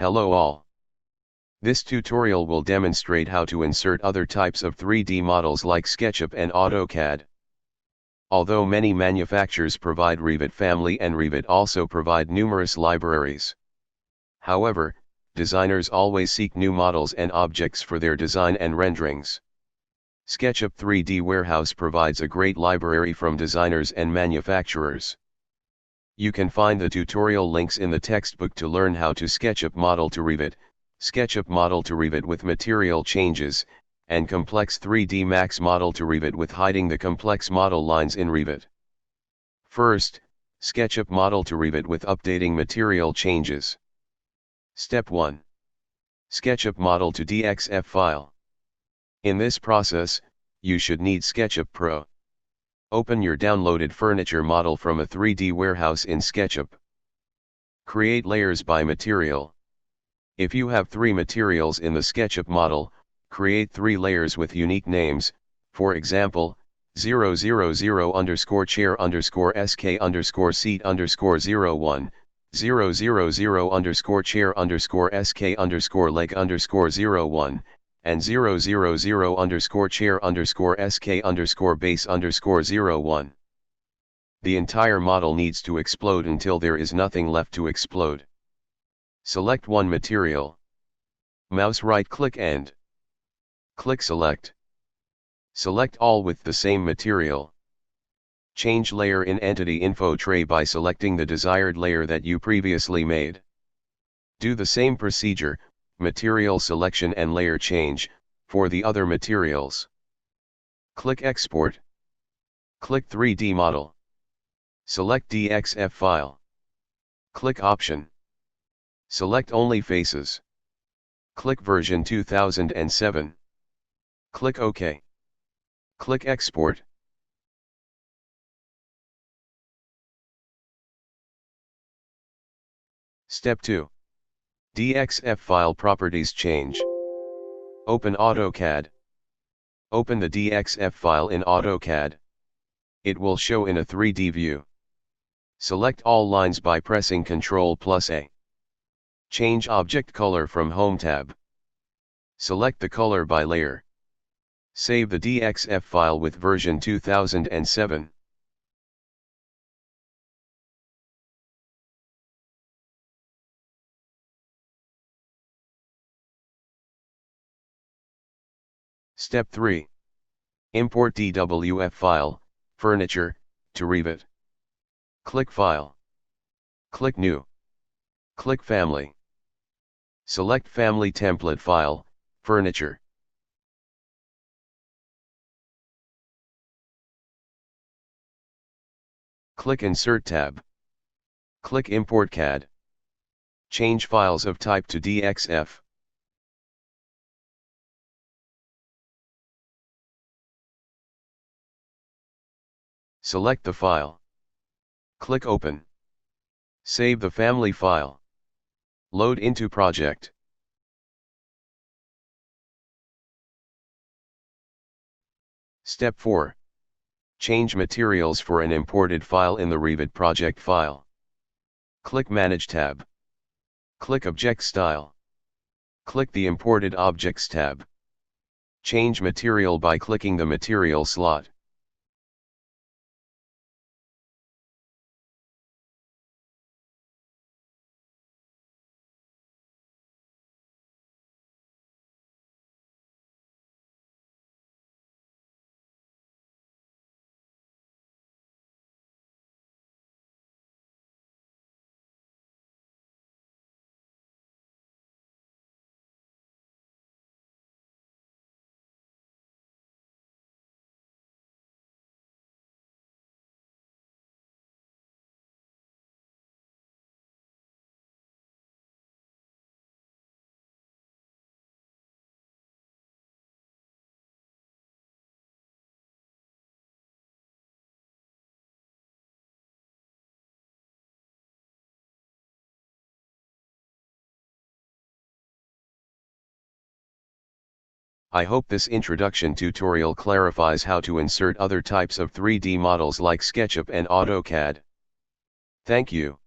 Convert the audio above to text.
Hello all. This tutorial will demonstrate how to insert other types of 3D models like Sketchup and AutoCAD. Although many manufacturers provide Revit family and Revit also provide numerous libraries. However, designers always seek new models and objects for their design and renderings. Sketchup 3D Warehouse provides a great library from designers and manufacturers. You can find the tutorial links in the textbook to learn how to SketchUp model to Revit, SketchUp model to Revit with material changes, and complex 3D Max model to Revit with hiding the complex model lines in Revit. First, SketchUp model to Revit with updating material changes. Step 1. SketchUp model to DXF file. In this process, you should need SketchUp Pro. Open your downloaded furniture model from a 3D warehouse in SketchUp. Create layers by material. If you have 3 materials in the SketchUp model, create 3 layers with unique names, for example, 000 underscore chair underscore sk underscore seat underscore 01, 000 underscore chair underscore sk underscore leg underscore 01, and 000 underscore chair underscore sk underscore base underscore 01. The entire model needs to explode until there is nothing left to explode. Select one material. Mouse right click and click select. Select all with the same material. Change layer in Entity Info tray by selecting the desired layer that you previously made. Do the same procedure, material selection and layer change, for the other materials. Click Export. Click 3D Model. Select DXF file. Click Option. Select only faces. Click version 2007. Click OK. Click Export. Step 2. DXF file properties change. Open AutoCAD. Open the DXF file in AutoCAD. It will show in a 3D view. Select all lines by pressing Ctrl+A. Change object color from Home tab. Select the color by layer. Save the DXF file with version 2007. Step 3. Import DWF file, furniture, to Revit. Click File. Click New. Click Family. Select Family Template File, Furniture. Click Insert tab. Click Import CAD. Change files of type to DXF. Select the file. Click Open. Save the family file. Load into project. Step 4. Change materials for an imported file in the Revit project file. Click Manage tab. Click Object Style. Click the Imported Objects tab. Change material by clicking the material slot. I hope this introduction tutorial clarifies how to insert other types of 3D models like SketchUp and AutoCAD. Thank you.